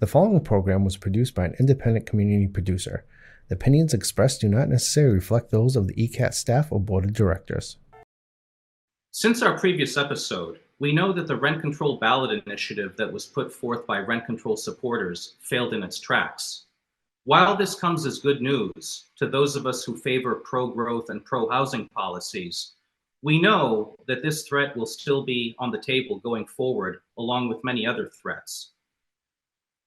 The following program was produced by an independent community producer. The opinions expressed do not necessarily reflect those of the ECAT staff or board of directors. Since our previous episode, we know that the rent control ballot initiative that was put forth by rent control supporters failed in its tracks. While this comes as good news to those of us who favor pro-growth and pro-housing policies, we know that this threat will still be on the table going forward, along with many other threats.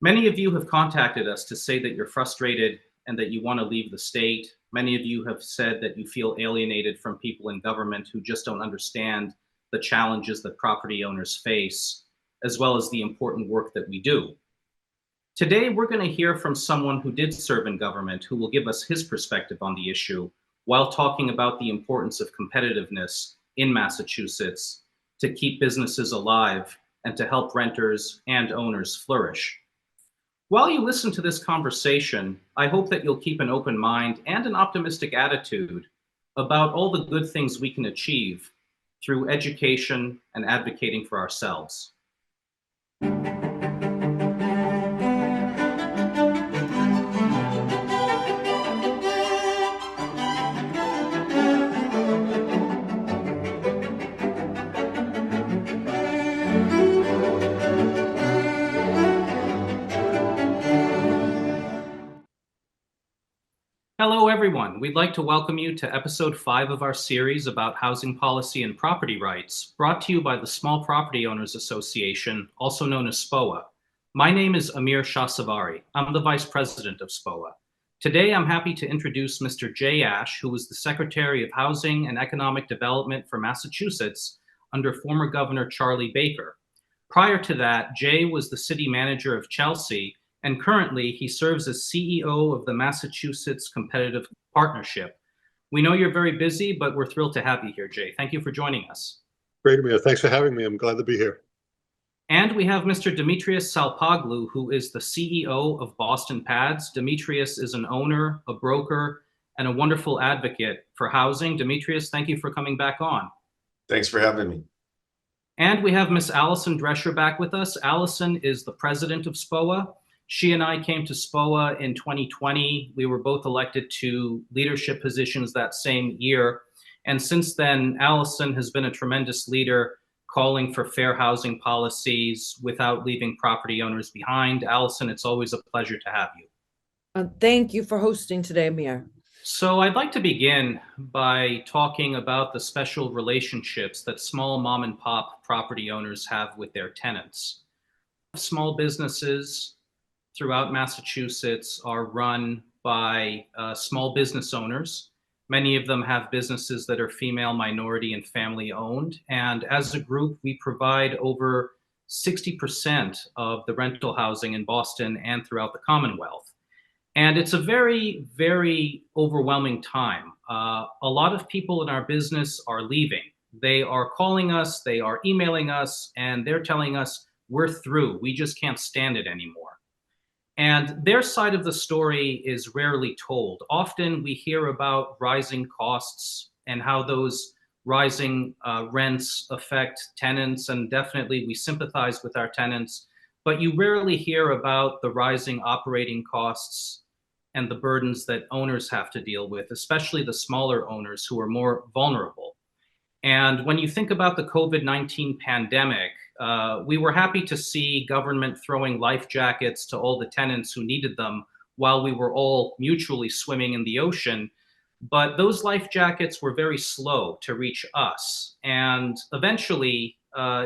Many of you have contacted us to say that you're frustrated and that you want to leave the state. Many of you have said that you feel alienated from people in government who just don't understand the challenges that property owners face, as well as the important work that we do. Today, we're going to hear from someone who did serve in government who will give us his perspective on the issue while talking about the importance of competitiveness in Massachusetts to keep businesses alive and to help renters and owners flourish. While you listen to this conversation, I hope that you'll keep an open mind and an optimistic attitude about all the good things we can achieve through education and advocating for ourselves. Hello, everyone. We'd like to welcome you to episode 5 of our series about housing policy and property rights, brought to you by the Small Property Owners Association, also known as SPOA. My name is Amir Shahsavari. I'm the Vice President of SPOA. Today, I'm happy to introduce Mr. Jay Ash, who was the Secretary of Housing and Economic Development for Massachusetts under former Governor Charlie Baker. Prior to that, Jay was the City Manager of Chelsea, and currently he serves as CEO of the Massachusetts Competitive Partnership. We know you're very busy, but we're thrilled to have you here, Jay. Thank you for joining us. Great, Amir. Thanks for having me. I'm glad to be here. And we have Mr. Demetrios Salpoglou, who is the CEO of Boston Pads. Demetrios is an owner, a broker, and a wonderful advocate for housing. Demetrios, thank you for coming back on. Thanks for having me. And we have Miss Allison Drescher back with us. Allison is the president of SPOA. She and I came to SPOA in 2020. We were both elected to leadership positions that same year. And since then, Allison has been a tremendous leader, calling for fair housing policies without leaving property owners behind. Allison, it's always a pleasure to have you. Thank you for hosting today, Amir. So I'd like to begin by talking about the special relationships that small mom and pop property owners have with their tenants. Small businesses throughout Massachusetts are run by small business owners. Many of them have businesses that are female, minority, and family owned. And as a group, we provide over 60% of the rental housing in Boston and throughout the Commonwealth. And it's a very, very overwhelming time. A lot of people in our business are leaving. They are calling us, they are emailing us, and they're telling us, we're through. We just can't stand it anymore. And their side of the story is rarely told. Often we hear about rising costs and how those rising rents affect tenants, and definitely we sympathize with our tenants, but you rarely hear about the rising operating costs and the burdens that owners have to deal with, especially the smaller owners who are more vulnerable. And when you think about the COVID-19 pandemic, we were happy to see government throwing life jackets to all the tenants who needed them while we were all mutually swimming in the ocean. But those life jackets were very slow to reach us. And eventually,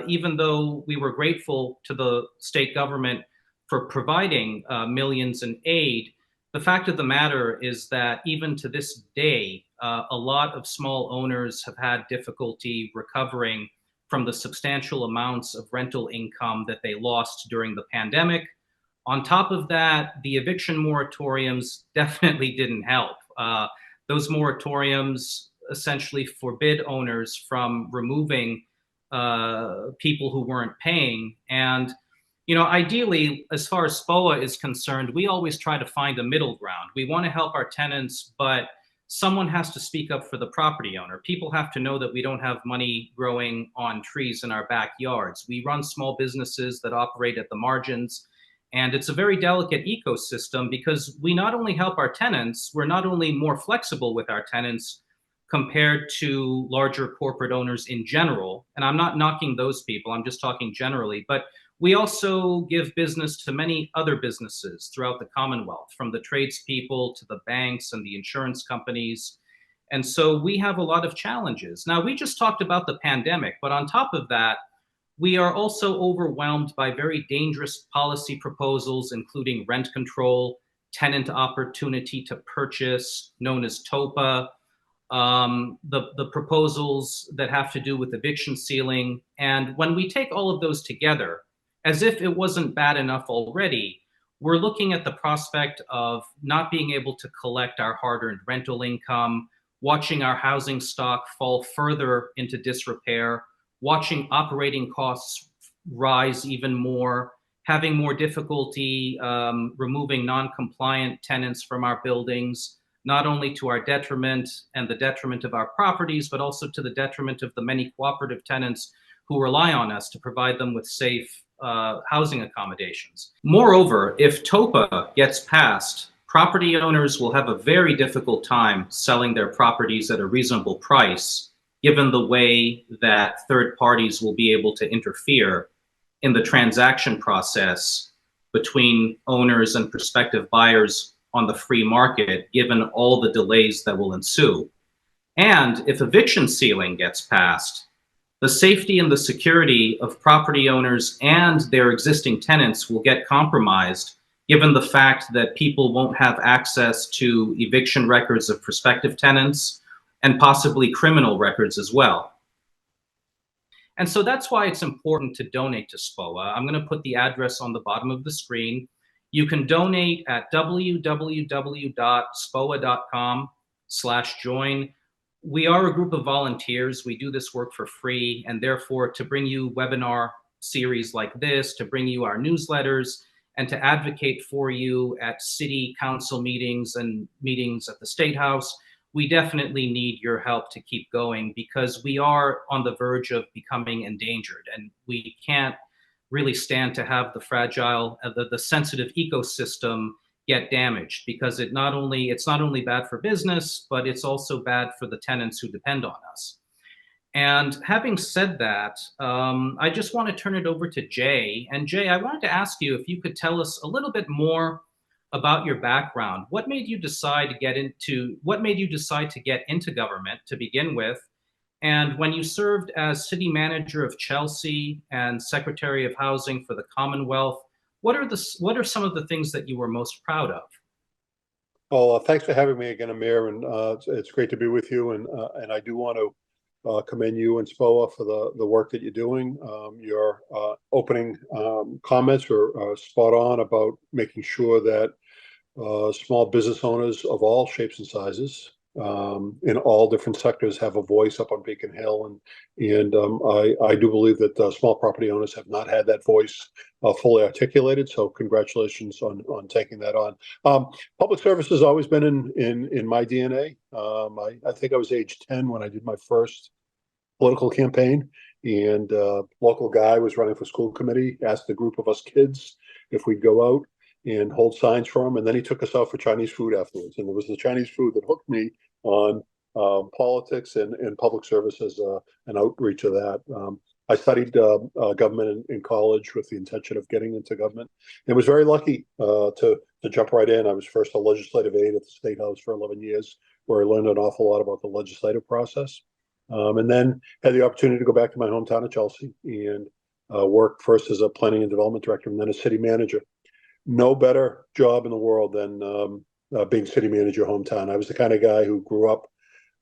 even though we were grateful to the state government for providing millions in aid, the fact of the matter is that even to this day, a lot of small owners have had difficulty recovering from the substantial amounts of rental income that they lost during the pandemic. On top of that, the eviction moratoriums definitely didn't help. Those moratoriums essentially forbid owners from removing people who weren't paying. And, you know, ideally, as far as SPOA is concerned, we always try to find a middle ground. We want to help our tenants, but someone has to speak up for the property owner. People have to know that we don't have money growing on trees in our backyards. We run small businesses that operate at the margins, And it's a very delicate ecosystem because we not only help our tenants, we're not only more flexible with our tenants compared to larger corporate owners in general. And I'm not knocking those people, I'm just talking generally. But we also give business to many other businesses throughout the Commonwealth, from the tradespeople to the banks and the insurance companies. And so we have a lot of challenges. Now, we just talked about the pandemic, but on top of that, we are also overwhelmed by very dangerous policy proposals, including rent control, tenant opportunity to purchase, known as TOPA, the proposals that have to do with eviction ceiling. And when we take all of those together, as if it wasn't bad enough already, we're looking at the prospect of not being able to collect our hard-earned rental income, watching our housing stock fall further into disrepair, watching operating costs rise even more, having more difficulty removing non-compliant tenants from our buildings, not only to our detriment and the detriment of our properties, but also to the detriment of the many cooperative tenants who rely on us to provide them with safe housing accommodations. Moreover, if TOPA gets passed, property owners will have a very difficult time selling their properties at a reasonable price, given the way that third parties will be able to interfere in the transaction process between owners and prospective buyers on the free market, given all the delays that will ensue. And if eviction ceiling gets passed, the safety and the security of property owners and their existing tenants will get compromised, given the fact that people won't have access to eviction records of prospective tenants and possibly criminal records as well. And so that's why it's important to donate to SPOA. I'm going to put the address on the bottom of the screen. You can donate at www.spoa.com/join. We are a group of volunteers. We do this work for free, and therefore to bring you webinar series like this, to bring you our newsletters, and to advocate for you at city council meetings and meetings at the State House, we definitely need your help to keep going, because we are on the verge of becoming endangered, and we can't really stand to have the fragile, the sensitive ecosystem get damaged, because it's not only bad for business, but it's also bad for the tenants who depend on us. And having said that, I just want to turn it over to Jay. And Jay, I wanted to ask you if you could tell us a little bit more about your background. What made you decide to get into government to begin with? And when you served as city manager of Chelsea and secretary of housing for the Commonwealth, what are some of the things that you were most proud of? Well, thanks for having me again, Amir, and it's great to be with you. And I do want to commend you and SPOA for the work that you're doing. Your opening comments were spot on about making sure that small business owners of all shapes and sizes in all different sectors have a voice up on Beacon Hill, and I do believe that small property owners have not had that voice fully articulated. So congratulations on taking that on. Public service has always been in my DNA. I think I was age 10 when I did my first political campaign, and local guy was running for school committee, asked a group of us kids if we'd go out and hold signs for him, and then he took us out for Chinese food afterwards. And it was the Chinese food that hooked me on politics and public service as an outreach of that. I studied government in college with the intention of getting into government, and was very lucky to jump right in. I was first a legislative aide at the State House for 11 years, where I learned an awful lot about the legislative process, and then had the opportunity to go back to my hometown of Chelsea and work first as a planning and development director and then as city manager. No better job in the world than being city manager hometown. I was the kind of guy who grew up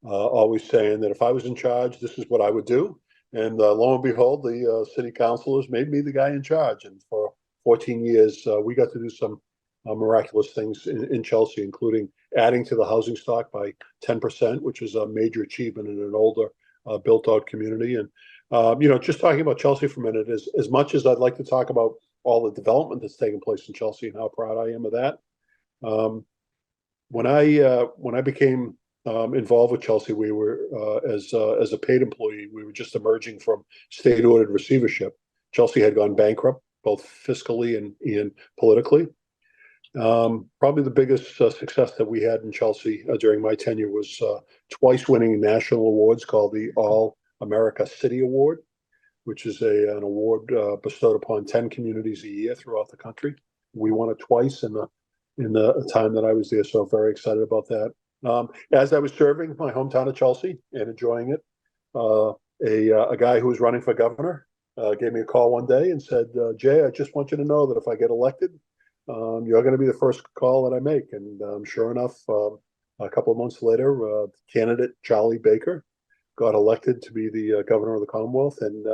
always saying that if I was in charge, this is what I would do. And lo and behold, the city councilors made me the guy in charge. And for 14 years, we got to do some miraculous things in Chelsea, including adding to the housing stock by 10%, which is a major achievement in an older built-out community. And just talking about Chelsea for a minute, as much as I'd like to talk about all the development that's taken place in Chelsea and how proud I am of that, when I became involved with Chelsea, we were as a paid employee. We were just emerging from state-ordered receivership. Chelsea had gone bankrupt both fiscally and politically. Probably the biggest success that we had in Chelsea during my tenure was twice winning national awards called the All America City Award, which is an award bestowed upon 10 communities a year throughout the country. We won it twice in the time that I was there, so very excited about that. As I was serving my hometown of Chelsea and enjoying it, a guy who was running for governor gave me a call one day and said, Jay, I just want you to know that if I get elected, you're going to be the first call that I make. And sure enough, a couple of months later, candidate Charlie Baker got elected to be the governor of the Commonwealth, and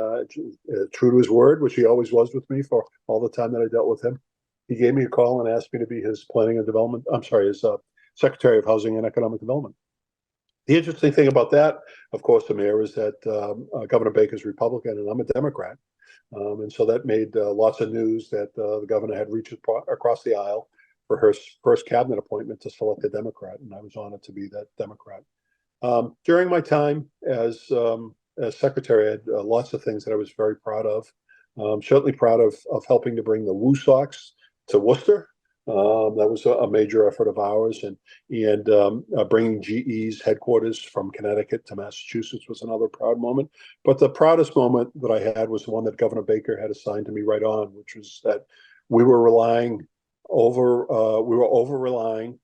true to his word, which he always was with me for all the time that I dealt with him, he gave me a call and asked me to be his his Secretary of Housing and Economic Development. The interesting thing about that, of course, Amir, is that Governor Baker's Republican and I'm a Democrat. And so that made lots of news that the governor had reached across the aisle for her first cabinet appointment to select a Democrat, and I was honored to be that Democrat. During my time as secretary, I had lots of things that I was very proud of. Certainly proud of helping to bring the Woo Sox to Worcester. That was a major effort of ours, and bringing GE's headquarters from Connecticut to Massachusetts was another proud moment. But the proudest moment that I had was the one that Governor Baker had assigned to me right on, which was that we were over relying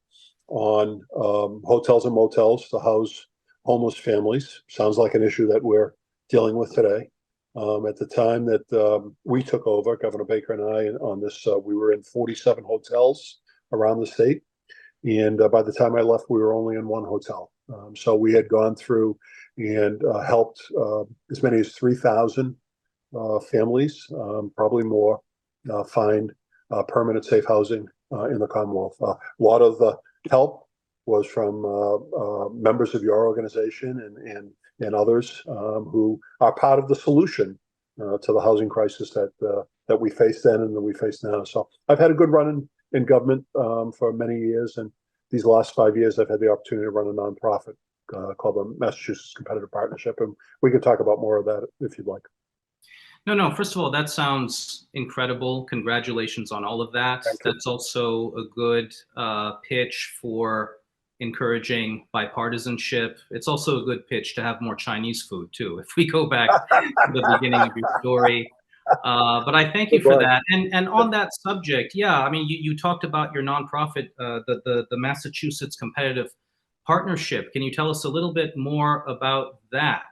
on hotels and motels to house homeless families. Sounds like an issue that we're dealing with today. At the time that we took over, Governor Baker and I, on this, we were in 47 hotels around the state. And by the time I left, we were only in one hotel. So we had gone through and helped as many as 3,000 families, probably more, find permanent safe housing in the Commonwealth. A lot of the help was from members of your organization and others who are part of the solution to the housing crisis that we faced then and that we face now. So I've had a good run in government for many years, and these last 5 years I've had the opportunity to run a nonprofit called the Massachusetts Competitive Partnership, and we can talk about more of that if you'd like. No. First of all, that sounds incredible. Congratulations on all of that. That's also a good pitch for encouraging bipartisanship. It's also a good pitch to have more Chinese food too, if we go back to the beginning of your story. But I thank you for that. And on that subject, yeah, I mean, you talked about your nonprofit, the Massachusetts Competitive Partnership. Can you tell us a little bit more about that?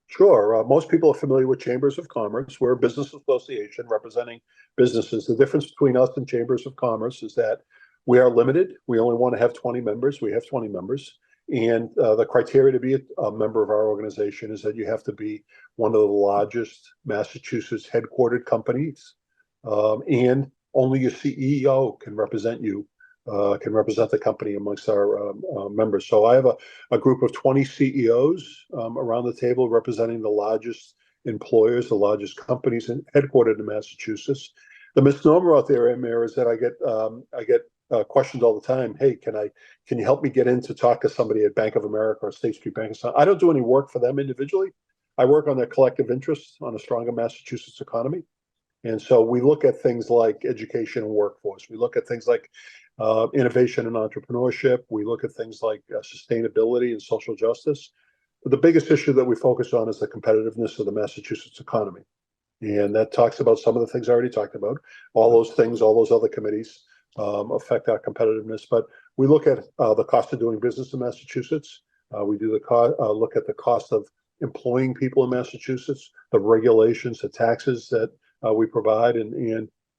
Sure. Most people are familiar with Chambers of Commerce. We're a business association representing businesses. The difference between us and Chambers of Commerce is that we are limited. We only want to have 20 members. We have 20 members. And the criteria to be a member of our organization is that you have to be one of the largest Massachusetts headquartered companies. And only your CEO can represent you, can represent the company amongst our members. So I have a group of 20 CEOs around the table representing the largest employers, the largest companies headquartered in Massachusetts. The misnomer out there, Amir, is that I get questions all the time. Hey, can you help me get in to talk to somebody at Bank of America or State Street Bank? I don't do any work for them individually. I work on their collective interests on a stronger Massachusetts economy. And so we look at things like education and workforce. We look at things like innovation and entrepreneurship. We look at things like sustainability and social justice. But the biggest issue that we focus on is the competitiveness of the Massachusetts economy. And that talks about some of the things I already talked about. All those things, all those other committees affect our competitiveness. But we look at the cost of doing business in Massachusetts. We do look at the cost of employing people in Massachusetts, the regulations, the taxes that we provide, and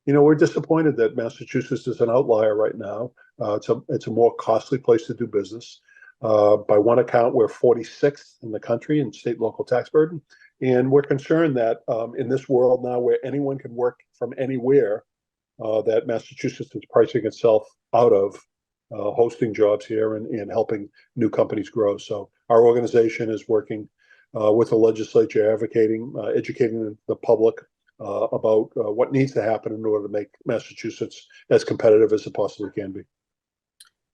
you know, we're disappointed that Massachusetts is an outlier right now. It's a more costly place to do business. By one account, we're 46th in the country in state and local tax burden, and we're concerned that in this world now, where anyone can work from anywhere, that Massachusetts is pricing itself out of hosting jobs here and helping new companies grow. So our organization is working with the legislature, advocating, educating the public about what needs to happen in order to make Massachusetts as competitive as it possibly can be.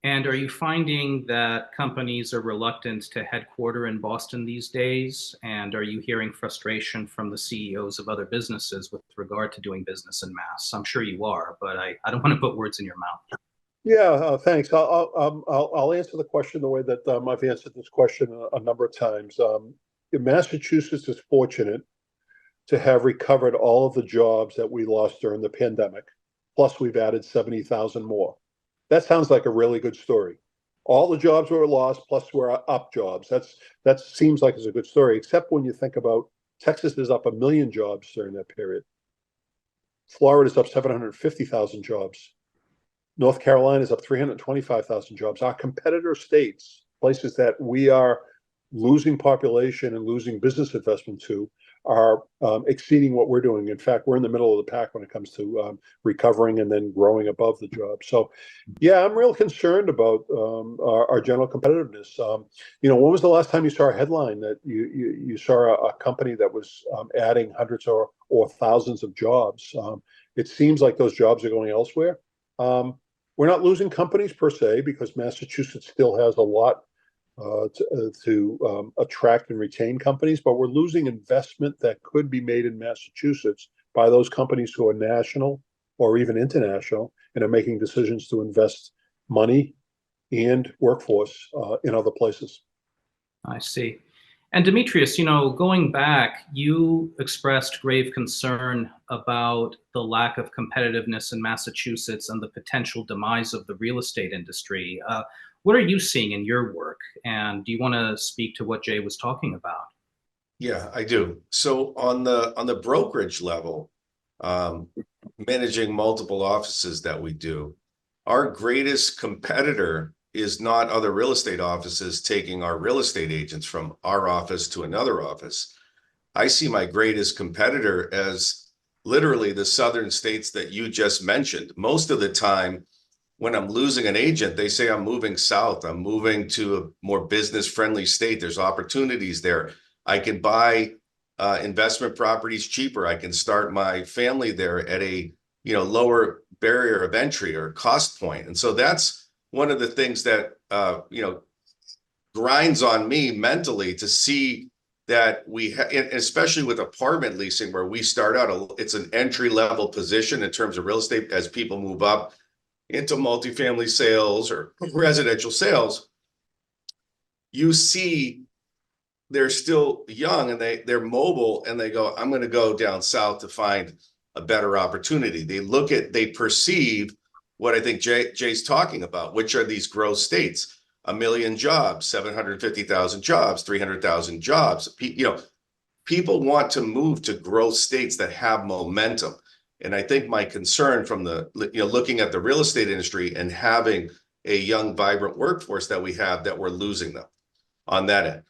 And are you finding that companies are reluctant to headquarter in Boston these days? And are you hearing frustration from the CEOs of other businesses with regard to doing business in Mass? I'm sure you are, but I don't want to put words in your mouth. Yeah, thanks. I'll answer the question the way that I've answered this question a number of times. Massachusetts is fortunate to have recovered all of the jobs that we lost during the pandemic. Plus, we've added 70,000 more. That sounds like a really good story. All the jobs were lost, plus we're up jobs. That seems like it's a good story, except when you think about Texas is up 1 million jobs during that period. Florida is up 750,000 jobs. North Carolina is up 325,000 jobs. Our competitor states, places that we are losing population and losing business investment to, are exceeding what we're doing. In fact, we're in the middle of the pack when it comes to recovering and then growing above the job. So, yeah, I'm real concerned about our general competitiveness. When was the last time you saw a headline that you saw a company that was adding hundreds or thousands of jobs? It seems like those jobs are going elsewhere. We're not losing companies per se because Massachusetts still has a lot to attract and retain companies, but we're losing investment that could be made in Massachusetts by those companies who are national or even international and are making decisions to invest money and workforce in other places. I see. And Demetrios, going back, you expressed grave concern about the lack of competitiveness in Massachusetts and the potential demise of the real estate industry. What are you seeing in your work? And do you want to speak to what Jay was talking about? Yeah, I do. So on the brokerage level, managing multiple offices that we do, our greatest competitor is not other real estate offices taking our real estate agents from our office to another office. I see my greatest competitor as literally the southern states that you just mentioned. Most of the time, when I'm losing an agent, they say I'm moving south. I'm moving to a more business-friendly state. There's opportunities there. I can buy investment properties cheaper. I can start my family there at a lower barrier of entry or cost point. And so that's one of the things that grinds on me mentally to see that especially with apartment leasing, where we start out, it's an entry-level position in terms of real estate as people move up into multifamily sales or residential sales. You see they're still young and they're mobile and they go, I'm going to go down south to find a better opportunity. They perceive what I think Jay's talking about, which are these growth states, 1 million jobs, 750,000 jobs, 300,000 jobs. People want to move to growth states that have momentum. And I think my concern from looking at the real estate industry and having a young, vibrant workforce that we have, that we're losing them on that end.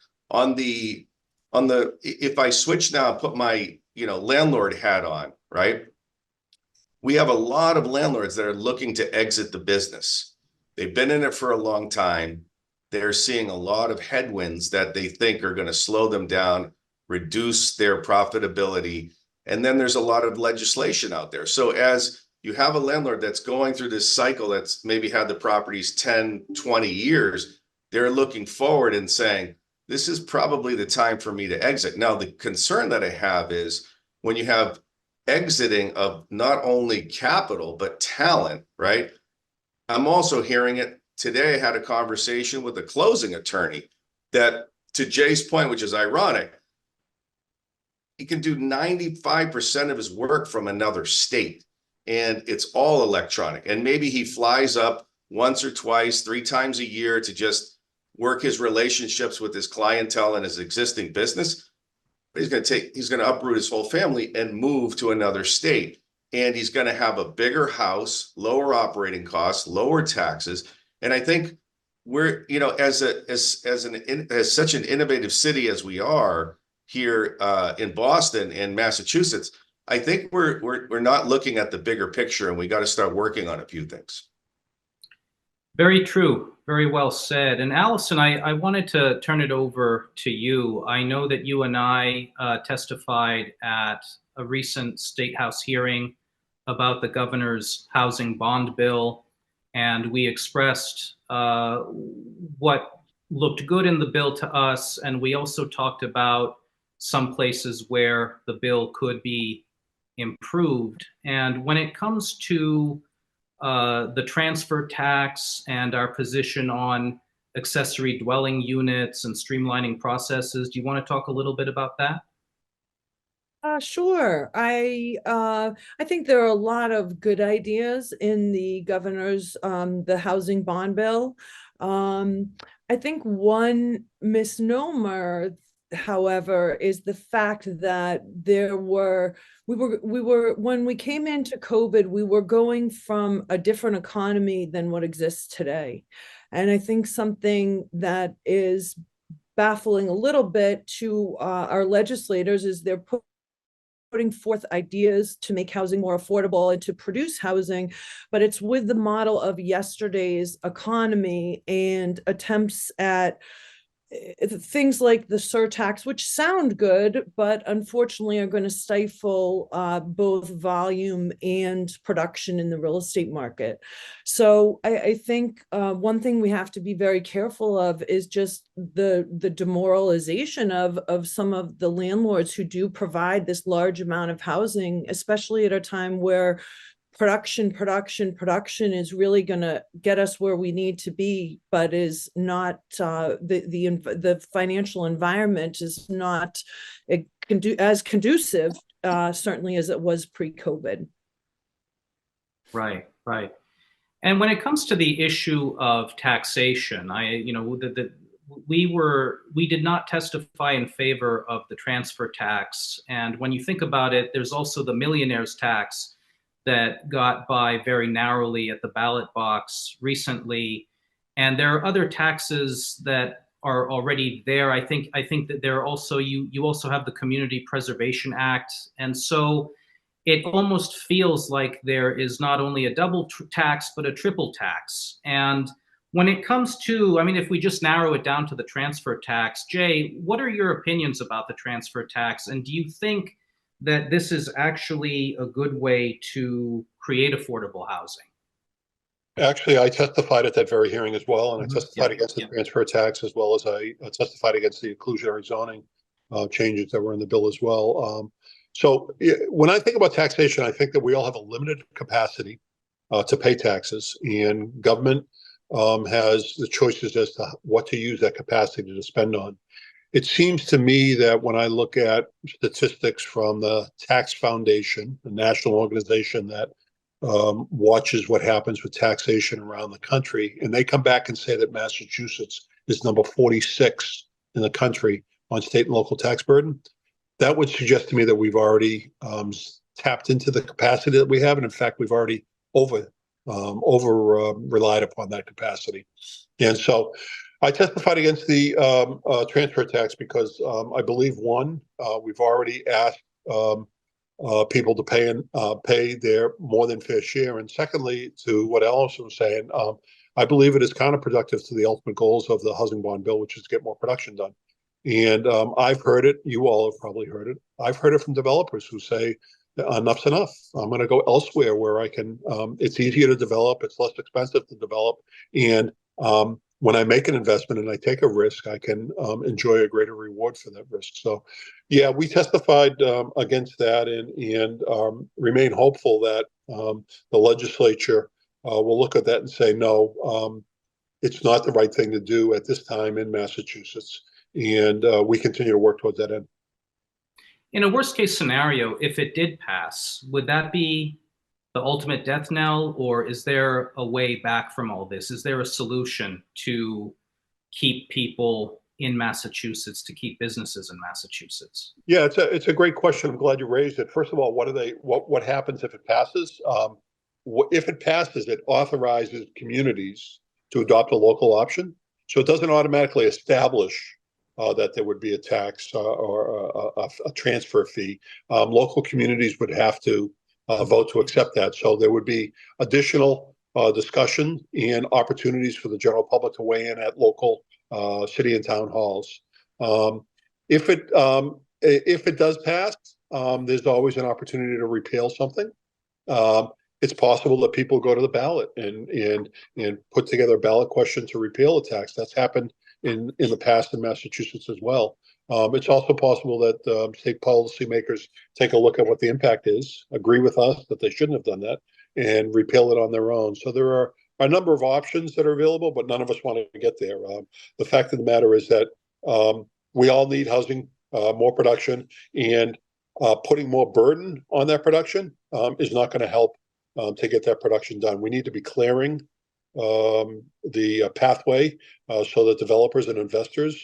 If I switch now and put my landlord hat on, right? We have a lot of landlords that are looking to exit the business. They've been in it for a long time. They're seeing a lot of headwinds that they think are going to slow them down, reduce their profitability. And then there's a lot of legislation out there. So as you have a landlord that's going through this cycle that's maybe had the properties 10, 20 years, they're looking forward and saying, this is probably the time for me to exit. Now, the concern that I have is when you have exiting of not only capital, but talent, right? I'm also hearing it today. I had a conversation with a closing attorney that, to Jay's point, which is ironic, he can do 95% of his work from another state and it's all electronic. And maybe he flies up once or twice, 3 times a year to just work his relationships with his clientele and his existing business. He's going to uproot his whole family and move to another state. And he's going to have a bigger house, lower operating costs, lower taxes. And I think we're, as such an innovative city as we are here in Boston and Massachusetts, I think we're not looking at the bigger picture, and we got to start working on a few things. Very true. Very well said. And Allison, I wanted to turn it over to you. I know that you and I testified at a recent State House hearing about the governor's housing bond bill, and we expressed what looked good in the bill to us, and we also talked about some places where the bill could be improved. And when it comes to the transfer tax and our position on accessory dwelling units and streamlining processes, do you want to talk a little bit about that? Sure. I think there are a lot of good ideas in the governor's the housing bond bill. I think one misnomer, however, is the fact that we were when we came into COVID, we were going from a different economy than what exists today. And I think something that is baffling a little bit to our legislators is they're putting forth ideas to make housing more affordable and to produce housing, but it's with the model of yesterday's economy and attempts at things like the surtax, which sound good, but unfortunately are going to stifle both volume and production in the real estate market. So I think one thing we have to be very careful of is just the demoralization of some of the landlords who do provide this large amount of housing, especially at a time where production is really going to get us where we need to be, but is not the financial environment is not as conducive certainly as it was pre-COVID. Right. And when it comes to the issue of taxation, we did not testify in favor of the transfer tax. And when you think about it, there's also the millionaire's tax that got by very narrowly at the ballot box recently. And there are other taxes that are already there. I think that there are also, you also have the Community Preservation Act. And so it almost feels like there is not only a double tax, but a triple tax. And when it comes to, if we just narrow it down to the transfer tax, Jay, what are your opinions about the transfer tax? And do you think that this is actually a good way to create affordable housing? Actually, I testified at that very hearing as well, and I testified against the transfer tax, as well as I testified against the inclusionary zoning changes that were in the bill as well. So when I think about taxation, I think that we all have a limited capacity to pay taxes, and government has the choices as to what to use that capacity to spend on. It seems to me that when I look at statistics from the Tax Foundation, the national organization that watches what happens with taxation around the country, and they come back and say that Massachusetts is number 46 in the country on state and local tax burden, that would suggest to me that we've already tapped into the capacity that we have, and in fact, we've already over relied upon that capacity. And so I testified against the transfer tax because I believe, one, we've already asked people to pay their more than fair share, and secondly, to what Allison was saying, I believe it is counterproductive to the ultimate goals of the housing bond bill, which is to get more production done. And I've heard it. You all have probably heard it. I've heard it from developers who say, enough's enough. I'm going to go elsewhere where I can. It's easier to develop. It's less expensive to develop, and when I make an investment and I take a risk, I can enjoy a greater reward for that risk. So, yeah, we testified against that and remain hopeful that the legislature will look at that and say, no, it's not the right thing to do at this time in Massachusetts. And we continue to work towards that end. In a worst case scenario, if it did pass, would that be the ultimate death knell, or is there a way back from all this? Is there a solution to keep people in Massachusetts, to keep businesses in Massachusetts? Yeah, it's a great question. I'm glad you raised it. First of all, what happens if it passes? If it passes, it authorizes communities to adopt a local option. So it doesn't automatically establish that there would be a tax or a transfer fee. Local communities would have to vote to accept that. So there would be additional discussion and opportunities for the general public to weigh in at local city and town halls. If it does pass, there's always an opportunity to repeal something. it's possible that people go to the ballot and put together a ballot question to repeal a tax. That's happened in the past in Massachusetts as well. It's also possible that state policymakers take a look at what the impact is, agree with us that they shouldn't have done that, and repeal it on their own. So there are a number of options that are available, but none of us want to get there. The fact of the matter is that we all need housing, more production, and putting more burden on that production is not going to help to get that production done. We need to be clearing the pathway so that developers and investors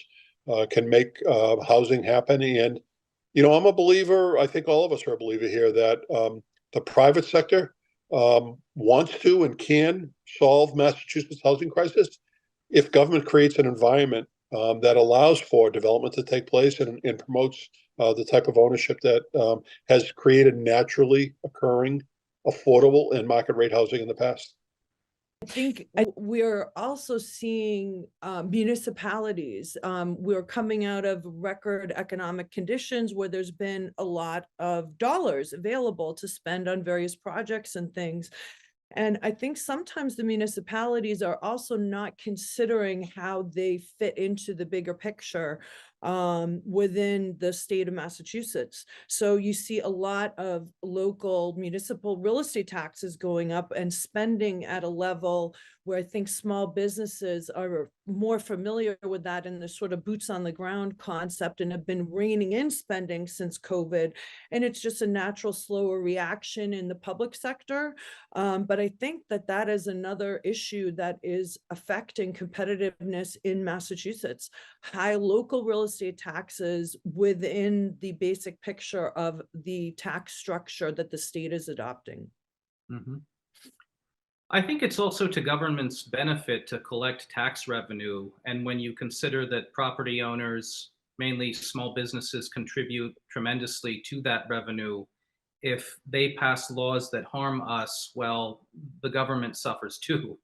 can make housing happen. And, I'm a believer, I think all of us are a believer here, that the private sector wants to and can solve Massachusetts housing crisis if government creates an environment that allows for development to take place and promotes the type of ownership that has created naturally occurring, affordable, and market rate housing in the past. I think we're also seeing municipalities. We're coming out of record economic conditions where there's been a lot of dollars available to spend on various projects and things. And I think sometimes the municipalities are also not considering how they fit into the bigger picture within the state of Massachusetts. So you see a lot of local municipal real estate taxes going up and spending at a level where I think small businesses are more familiar with that and the sort of boots on the ground concept and have been reining in spending since COVID. And it's just a natural, slower reaction in the public sector. But I think that is another issue that is affecting competitiveness in Massachusetts. High local real estate taxes within the basic picture of the tax structure that the state is adopting. Mm-hmm. I think it's also to government's benefit to collect tax revenue. And when you consider that property owners, mainly small businesses, contribute tremendously to that revenue, if they pass laws that harm us, well, the government suffers too.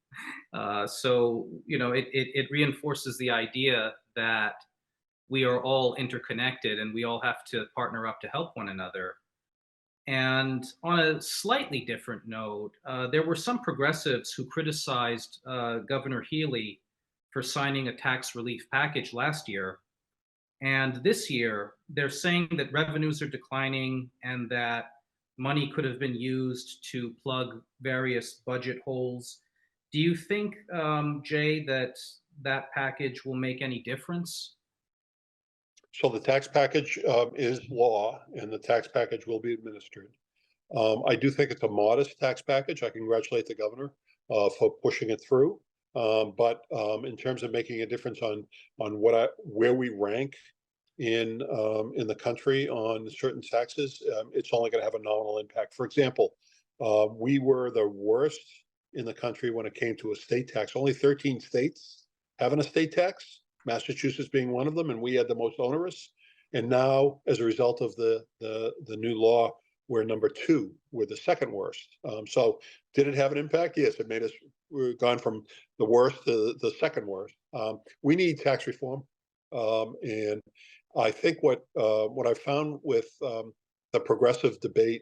So, it reinforces the idea that we are all interconnected and we all have to partner up to help one another. And on a slightly different note, there were some progressives who criticized Governor Healy for signing a tax relief package last year. And this year, they're saying that revenues are declining and that money could have been used to plug various budget holes. Do you think, Jay, that package will make any difference? So the tax package is law, and the tax package will be administered. I do think it's a modest tax package. I congratulate the governor for pushing it through. But in terms of making a difference on where we rank in the country on certain taxes, it's only going to have a nominal impact. For example, we were the worst in the country when it came to a state tax. Only 13 states have an estate tax, Massachusetts being one of them, and we had the most onerous. And now, as a result of the new law, we're number 2. We're the second worst. So did it have an impact? Yes, it made us, we've gone from the worst to the second worst. We need tax reform. And I think what I found with the progressive debate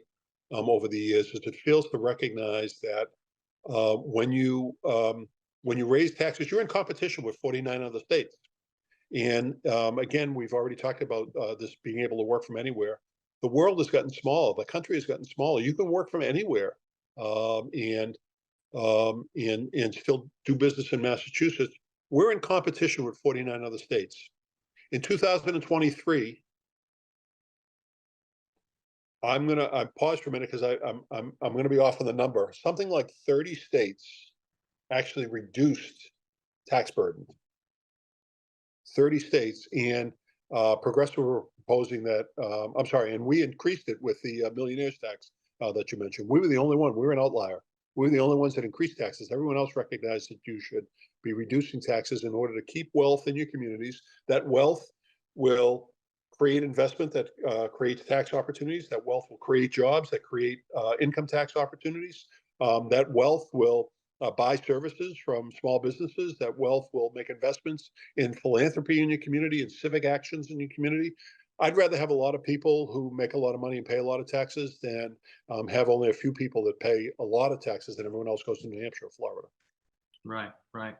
over the years is it fails to recognize that when you raise taxes, you're in competition with 49 other states. And again, we've already talked about this being able to work from anywhere. The world has gotten smaller. The country has gotten smaller. You can work from anywhere and still do business in Massachusetts. We're in competition with 49 other states. In 2023, I pause for a minute because I'm gonna be off on the number. Something like 30 states actually reduced tax burden. 30 states, and progressive were proposing that. I'm sorry, and we increased it with the millionaires tax that you mentioned. We were the only one. We were an outlier. We were the only ones that increased taxes. Everyone else recognized that you should be reducing taxes in order to keep wealth in your communities. That wealth will create investment that creates tax opportunities. That wealth will create jobs that create income tax opportunities. That wealth will buy services from small businesses. That wealth will make investments in philanthropy in your community and civic actions in your community. I'd rather have a lot of people who make a lot of money and pay a lot of taxes than have only a few people that pay a lot of taxes and everyone else goes to New Hampshire or Florida. Right, right.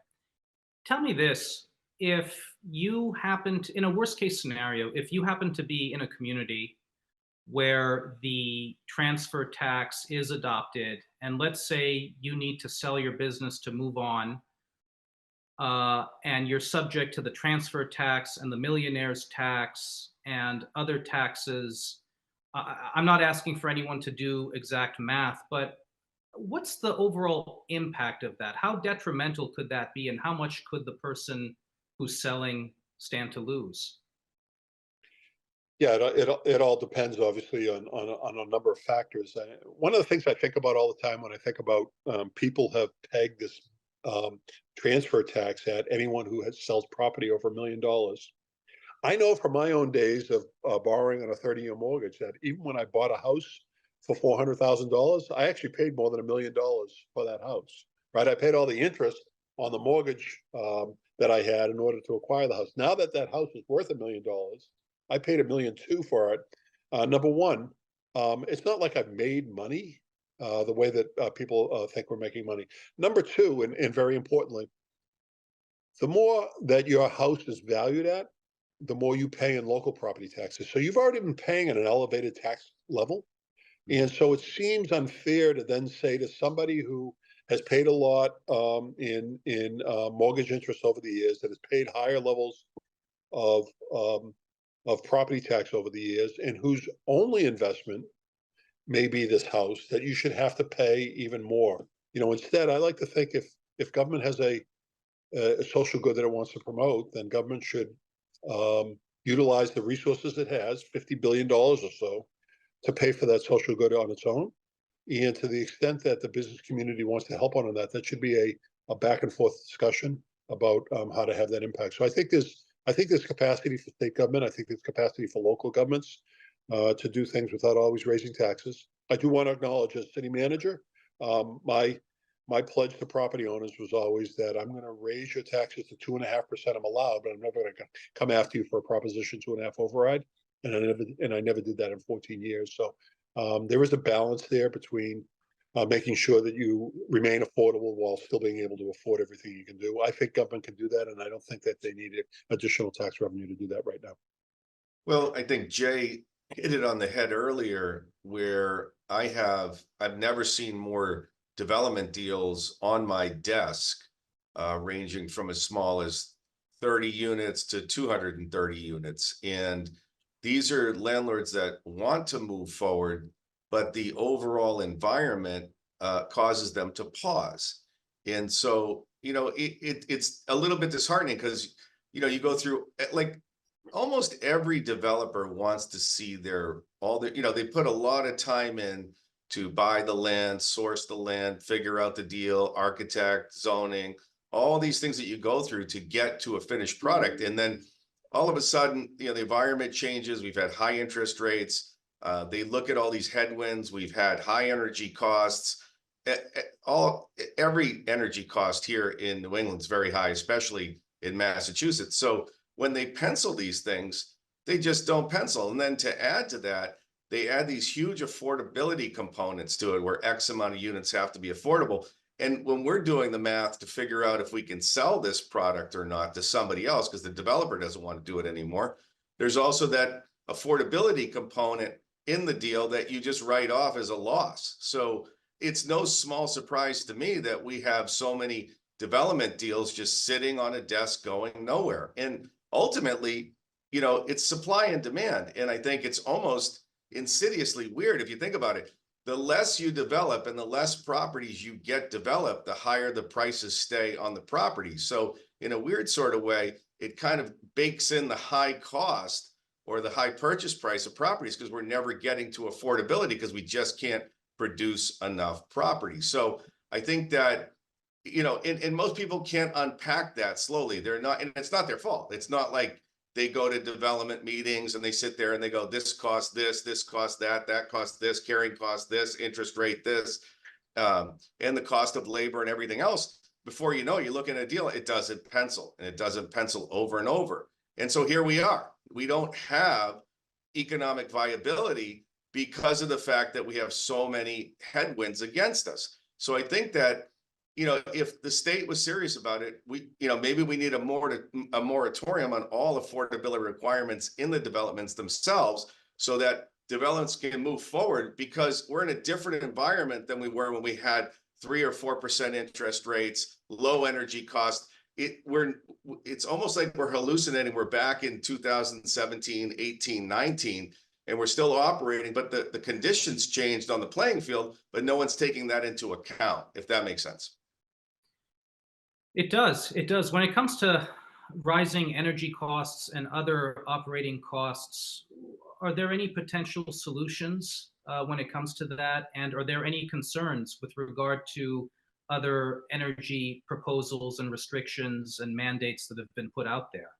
Tell me this, if you happen to, in a worst case scenario, if you happen to be in a community where the transfer tax is adopted, and let's say you need to sell your business to move on, and you're subject to the transfer tax and the millionaire's tax and other taxes. I'm not asking for anyone to do exact math, but what's the overall impact of that? How detrimental could that be, and how much could the person who's selling stand to lose? Yeah, it all depends, obviously, on a number of factors. One of the things I think about all the time when I think about people have pegged this transfer tax at anyone who sells property over $1 million. I know from my own days of borrowing on a 30-year mortgage that even when I bought a house for $400,000, I actually paid more than $1 million for that house. Right? I paid all the interest on the mortgage that I had in order to acquire the house. Now that that house is worth $1 million, I paid $1.2 million for it. Number one, it's not like I've made money the way that people think we're making money. Number two, and very importantly, the more that your house is valued at, the more you pay in local property taxes. So you've already been paying at an elevated tax level. And so it seems unfair to then say to somebody who has paid a lot in mortgage interest over the years, that has paid higher levels of property tax over the years, and whose only investment may be this house, that you should have to pay even more. Instead, I like to think if government has a social good that it wants to promote, then government should utilize the resources it has, $50 billion or so, to pay for that social good on its own. And to the extent that the business community wants to help on that, that should be a back and forth discussion about how to have that impact. So I think there's capacity for state government. I think there's capacity for local governments to do things without always raising taxes. I do want to acknowledge, as city manager, my pledge to property owners was always that I'm going to raise your taxes to 2.5%. I'm allowed, but I'm never going to come after you for a Proposition 2.5 override. And I never did that in 14 years. So there is a balance there between making sure that you remain affordable while still being able to afford everything you can do. I think government can do that, and I don't think that they need additional tax revenue to do that right now. Well, I think Jay hit it on the head earlier, where I've never seen more development deals on my desk, ranging from as small as 30 units to 230 units. And these are landlords that want to move forward, but the overall environment causes them to pause. And so, it's a little bit disheartening because, you go through, like, almost every developer wants to see they put a lot of time in to buy the land, source the land, figure out the deal, architect, zoning, all these things that you go through to get to a finished product. And then all of a sudden, the environment changes. We've had high interest rates. They look at all these headwinds. We've had high energy costs. Every energy cost here in New England is very high, especially in Massachusetts. So when they pencil these things, they just don't pencil. And then to add to that, they add these huge affordability components to it, where X amount of units have to be affordable. And when we're doing the math to figure out if we can sell this product or not to somebody else, because the developer doesn't want to do it anymore, there's also that affordability component in the deal that you just write off as a loss. So it's no small surprise to me that we have so many development deals just sitting on a desk going nowhere. And ultimately, it's supply and demand. And I think it's almost insidiously weird if you think about it. The less you develop and the less properties you get developed, the higher the prices stay on the property. So in a weird sort of way, it kind of bakes in the high cost or the high purchase price of properties, because we're never getting to affordability because we just can't produce enough property. So I think that, and most people can't unpack that slowly. They're not, and it's not their fault. It's not like they go to development meetings and they sit there and they go, this costs this costs that costs this, carrying costs this, interest rate this, and the cost of labor and everything else. Before you know, you look at a deal, it doesn't pencil, and it doesn't pencil over and over. And so here we are. We don't have economic viability because of the fact that we have so many headwinds against us. So I think that, you know, if the state was serious about it, maybe we need a moratorium on all affordability requirements in the developments themselves, so that developments can move forward, because we're in a different environment than we were when we had 3 or 4% interest rates, low energy costs. It's almost like we're hallucinating. We're back in 2017, 18, 19, and we're still operating, but the conditions changed on the playing field, but no one's taking that into account, if that makes sense. It does. It does. When it comes to rising energy costs and other operating costs, are there any potential solutions when it comes to that? And are there any concerns with regard to other energy proposals and restrictions and mandates that have been put out there?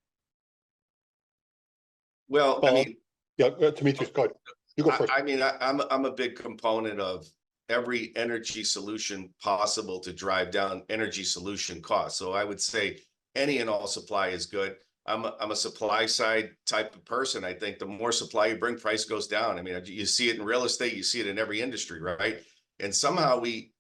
Well, I mean, yeah, Demetrios, go ahead. You go first. I mean, I'm a big proponent of every energy solution possible to drive down energy solution costs. So I would say any and all supply is good. I'm a supply side type of person. I think the more supply you bring, price goes down. I mean, you see it in real estate, you see it in every industry, right? And somehow we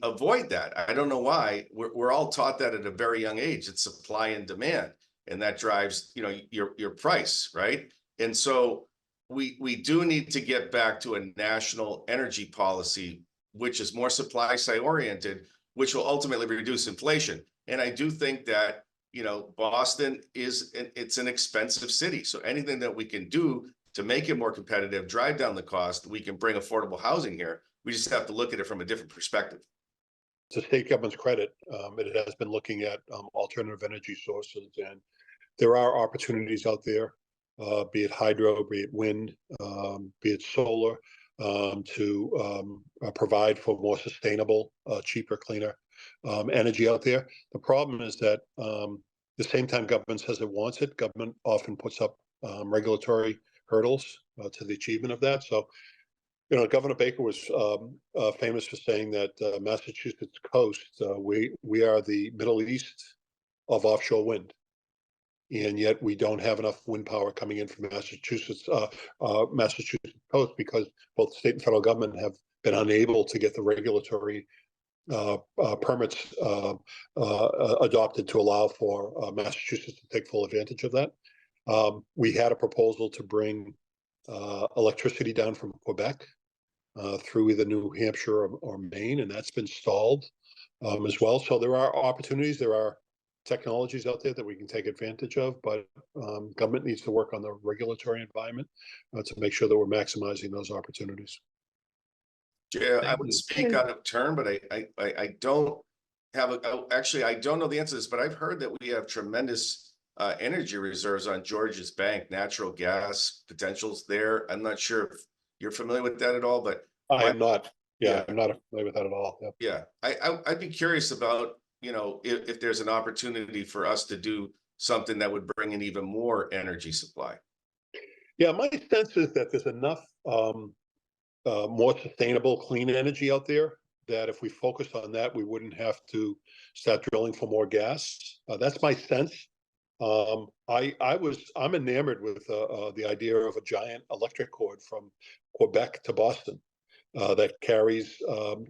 avoid that. I don't know why. We're all taught that at a very young age. It's supply and demand, and that drives, you know, your price, right? And so we do need to get back to a national energy policy, which is more supply side oriented, which will ultimately reduce inflation. And I do think that, you know, Boston it's an expensive city. So anything that we can do to make it more competitive, drive down the cost, we can bring affordable housing here. We just have to look at it from a different perspective. To state government's credit, it has been looking at alternative energy sources, and there are opportunities out there, be it hydro, be it wind, be it solar, to provide for more sustainable, cheaper, cleaner energy out there. The problem is that the same time government says it wants it, government often puts up regulatory hurdles to the achievement of that. So, you know, Governor Baker was famous for saying that Massachusetts coast, we are the Middle East of offshore wind. And yet we don't have enough wind power coming in from Massachusetts coast, because both state and federal government have been unable to get the regulatory permits adopted to allow for Massachusetts to take full advantage of that. We had a proposal to bring electricity down from Quebec through either New Hampshire or Maine, and that's been stalled as well. So there are opportunities, there are technologies out there that we can take advantage of, but government needs to work on the regulatory environment to make sure that we're maximizing those opportunities. Yeah, I would speak out of turn, but I don't have actually, I don't know the answer to this, but I've heard that we have tremendous energy reserves on George's Bank, natural gas potentials there. I'm not sure if you're familiar with that at all, but I am not. Yeah, I'm not familiar with that at all. Yeah, I'd be curious about, you know, if there's an opportunity for us to do something that would bring in even more energy supply. Yeah, my sense is that there's enough more sustainable, clean energy out there that if we focus on that, we wouldn't have to start drilling for more gas. That's my sense. I'm enamored with the idea of a giant electric cord from Quebec to Boston that carries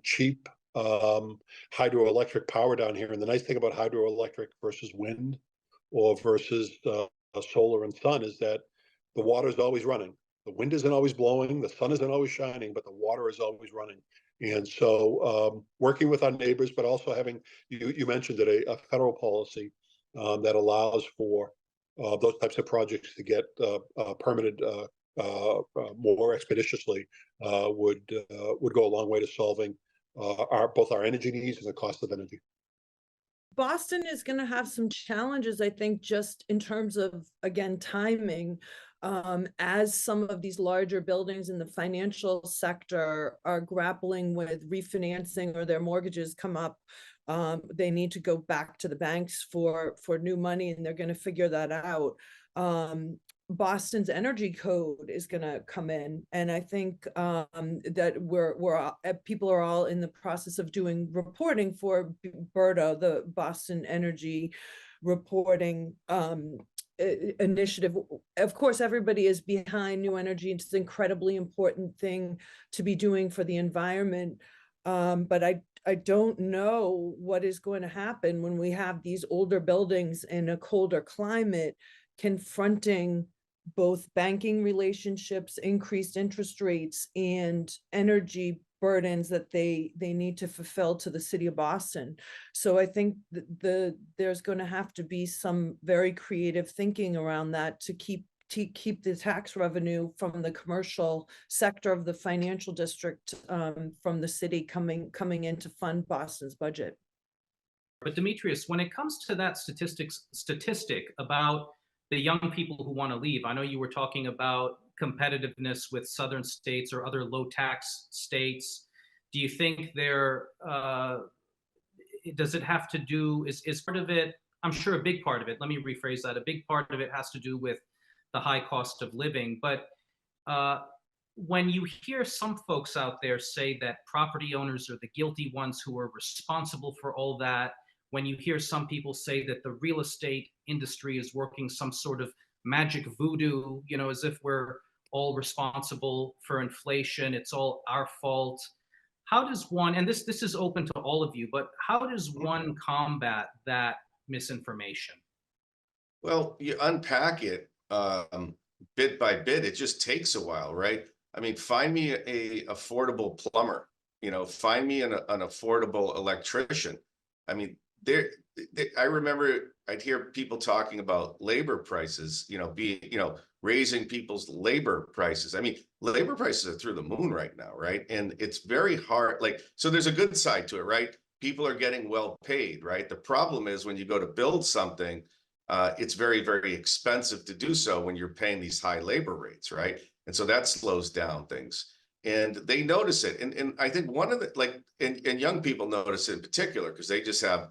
cheap hydroelectric power down here. And the nice thing about hydroelectric versus wind or versus solar and sun is that the water is always running. The wind isn't always blowing, the sun isn't always shining, but the water is always running. And so working with our neighbors, but also having, you mentioned it, a federal policy that allows for those types of projects to get permitted more expeditiously would go a long way to solving both our energy needs and the cost of energy. Boston is going to have some challenges, I think, just in terms of, again, timing, as some of these larger buildings in the financial sector are grappling with refinancing or their mortgages come up. They need to go back to the banks for new money, and they're going to figure that out. Boston's energy code is going to come in, and I think that people are all in the process of doing reporting for BERTA, the Boston Energy Reporting initiative. Of course, everybody is behind new energy. It's an incredibly important thing to be doing for the environment. But I don't know what is going to happen when we have these older buildings in a colder climate confronting both banking relationships, increased interest rates, and energy burdens that they need to fulfill to the city of Boston. So I think there's going to have to be some very creative thinking around that to keep the tax revenue from the commercial sector of the financial district, from the city coming in to fund Boston's budget. But Demetrios, when it comes to that statistic about the young people who want to leave, I know you were talking about competitiveness with southern states or other low tax states. Do you think does it have to do, is part of it, I'm sure a big part of it, let me rephrase that, a big part of it has to do with the high cost of living. But when you hear some folks out there say that property owners are the guilty ones who are responsible for all that, when you hear some people say that the real estate industry is working some sort of magic voodoo, you know, as if we're all responsible for inflation, it's all our fault. How does one, and this is open to all of you, but how does one combat that misinformation? Well, you unpack it bit by bit. It just takes a while, right? I mean, find me a affordable plumber, you know, find me an affordable electrician. I mean, I remember I'd hear people talking about labor prices, you know, raising people's labor prices. I mean, labor prices are through the moon right now, right? And it's very hard. Like, so there's a good side to it, right? People are getting well paid, right? The problem is when you go to build something, it's very, very expensive to do so when you're paying these high labor rates, right? And so that slows down things. And they notice it. And I think one of the, like, and young people notice it in particular because they just have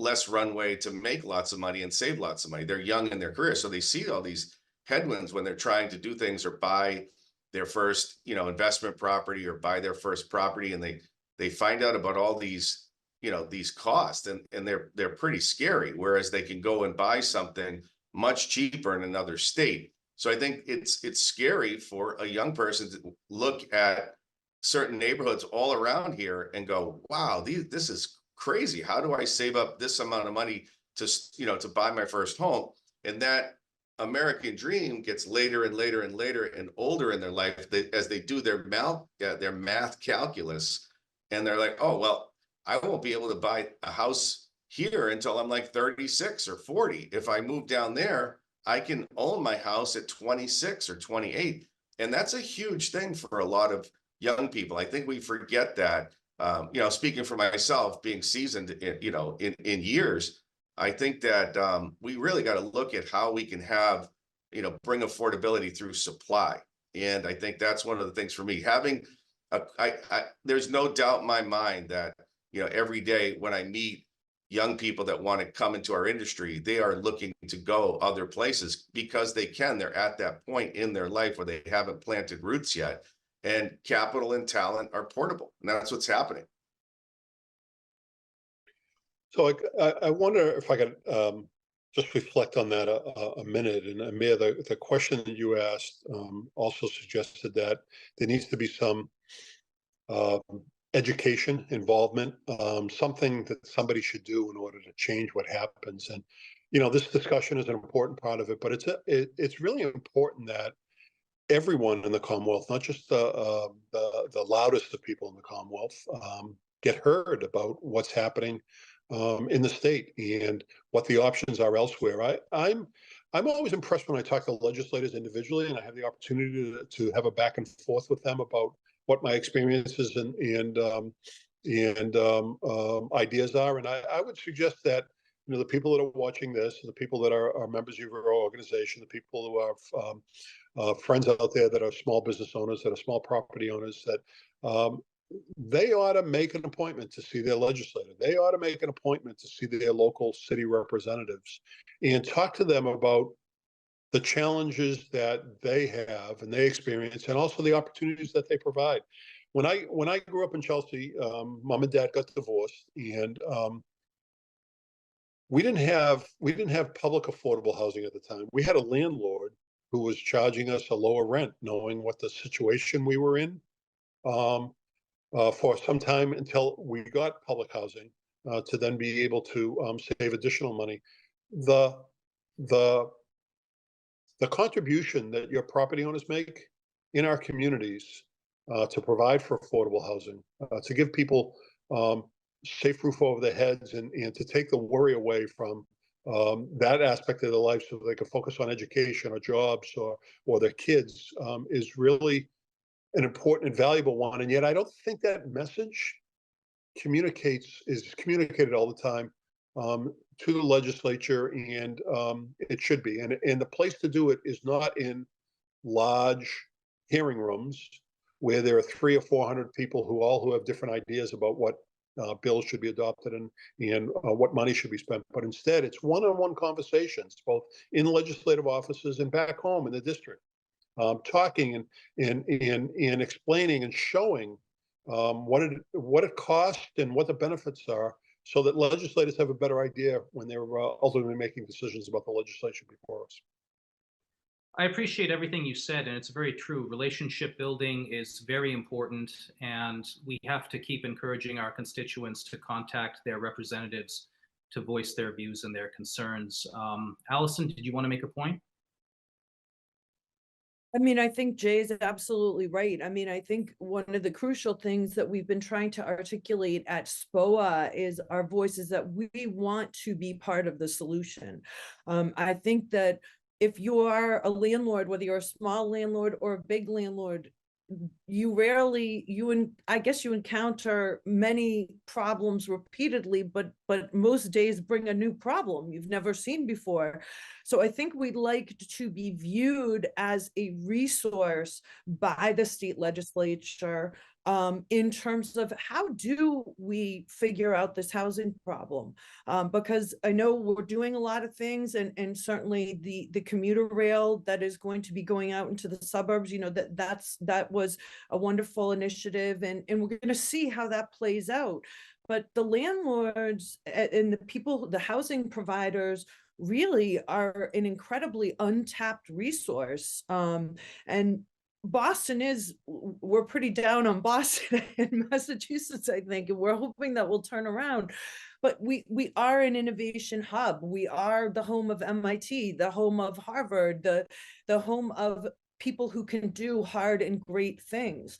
less runway to make lots of money and save lots of money. They're young in their career. So they see all these headwinds when they're trying to do things or buy their first, you know, investment property or buy their first property. And they find out about all these, you know, these costs and they're pretty scary. Whereas they can go and buy something much cheaper in another state. So I think it's scary for a young person to look at certain neighborhoods all around here and go, wow, this is crazy. How do I save up this amount of money to, you know, to buy my first home? And that American dream gets later and later and later and older in their life as they do their math calculus. And they're like, oh, well, I won't be able to buy a house here until I'm like 36 or 40. If I move down there, I can own my house at 26 or 28. And that's a huge thing for a lot of young people. I think we forget that. You know, speaking for myself, being seasoned, in years, I think that we really got to look at how we can have, you know, bring affordability through supply. And I think that's one of the things for me. Having, there's no doubt in my mind that, you know, every day when I meet young people that want to come into our industry, they are looking to go other places because they can. They're at that point in their life where they haven't planted roots yet. And capital and talent are portable. And that's what's happening. So I wonder if I could just reflect on that a minute. And Amir, the question that you asked also suggested that there needs to be some education involvement, something that somebody should do in order to change what happens. And, you know, this discussion is an important part of it, but it's really important that everyone in the Commonwealth, not just the loudest of people in the Commonwealth, get heard about what's happening in the state and what the options are elsewhere. I'm always impressed when I talk to legislators individually, and I have the opportunity to have a back and forth with them about what my experiences and ideas are. And I would suggest that, you know, the people that are watching this, the people that are members of your organization, the people who are friends out there that are small business owners, that are small property owners, that they ought to make an appointment to see their legislator. They ought to make an appointment to see their local city representatives and talk to them about the challenges that they have and they experience, and also the opportunities that they provide. When I grew up in Chelsea, mom and dad got divorced, and we didn't have public affordable housing at the time. We had a landlord who was charging us a lower rent, knowing what the situation we were in, for some time until we got public housing, to then be able to save additional money. The contribution that your property owners make in our communities to provide for affordable housing, to give people safe roof over their heads, and to take the worry away from that aspect of their life, so they can focus on education or jobs or their kids, is really an important and valuable one. And yet I don't think that message is communicated all the time to the legislature, and it should be. And the place to do it is not in large hearing rooms where there are 300 or 400 people who have different ideas about what bills should be adopted and what money should be spent. But instead, it's one-on-one conversations, both in legislative offices and back home in the district, talking and explaining and showing what it costs and what the benefits are, so that legislators have a better idea when they're ultimately making decisions about the legislation before us. I appreciate everything you said, and it's very true. Relationship building is very important, and we have to keep encouraging our constituents to contact their representatives to voice their views and their concerns. Allison, did you want to make a point? I mean, I think Jay's absolutely right. I mean, I think one of the crucial things that we've been trying to articulate at SPOA is our voices, that we want to be part of the solution. I think that if you are a landlord, whether you're a small landlord or a big landlord, I guess you encounter many problems repeatedly, but most days bring a new problem you've never seen before. So I think we'd like to be viewed as a resource by the state legislature in terms of how do we figure out this housing problem, because I know we're doing a lot of things, and certainly the commuter rail that is going to be going out into the suburbs, you know, that was a wonderful initiative, and we're going to see how that plays out. But the landlords and the people, the housing providers, really are an incredibly untapped resource. And we're pretty down on Boston and Massachusetts, I think, and we're hoping that will turn around. But we are an innovation hub. We are the home of MIT, the home of Harvard, the home of people who can do hard and great things.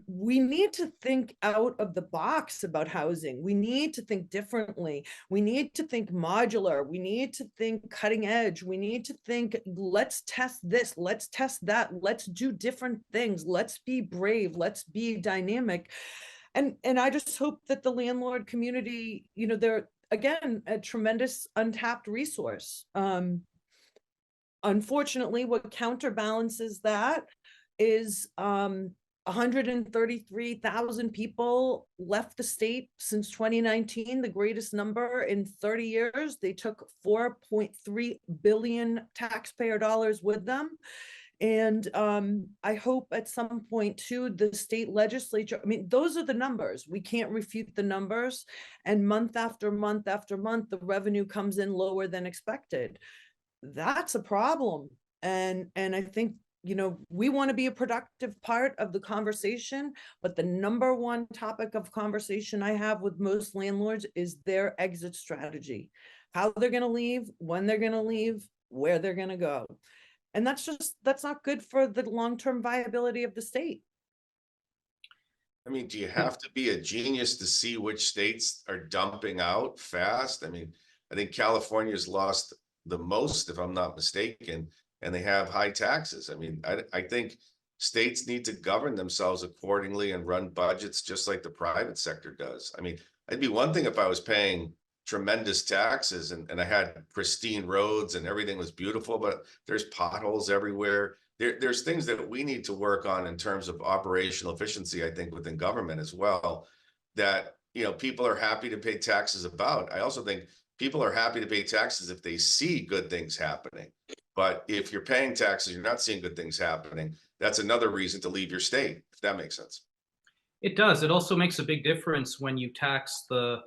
We need to think out of the box about housing. We need to think differently. We need to think modular. We need to think cutting edge. We need to think, let's test this, let's test that, let's do different things, let's be brave, let's be dynamic. And I just hope that the landlord community, you know, they're, again, a tremendous untapped resource. Unfortunately, what counterbalances that is 133,000 people left the state since 2019, the greatest number in 30 years. They took 4.3 billion taxpayer dollars with them. And I hope at some point too, the state legislature, I mean, those are the numbers. We can't refute the numbers. And month after month after month, the revenue comes in lower than expected. That's a problem. And I think, you know, we want to be a productive part of the conversation, but the number one topic of conversation I have with most landlords is their exit strategy, how they're going to leave, when they're going to leave, where they're going to go. And that's not good for the long-term viability of the state. I mean, do you have to be a genius to see which states are dumping out fast? I mean, I think California's lost the most, if I'm not mistaken, and they have high taxes. I mean, I think states need to govern themselves accordingly and run budgets just like the private sector does. I mean, it'd be one thing if I was paying tremendous taxes and I had pristine roads and everything was beautiful, but there's potholes everywhere. There's things that we need to work on in terms of operational efficiency, I think, within government as well, that, you know, people are happy to pay taxes about. I also think people are happy to pay taxes if they see good things happening. But if you're paying taxes, you're not seeing good things happening, that's another reason to leave your state, if that makes sense. It does. It also makes a big difference when you tax the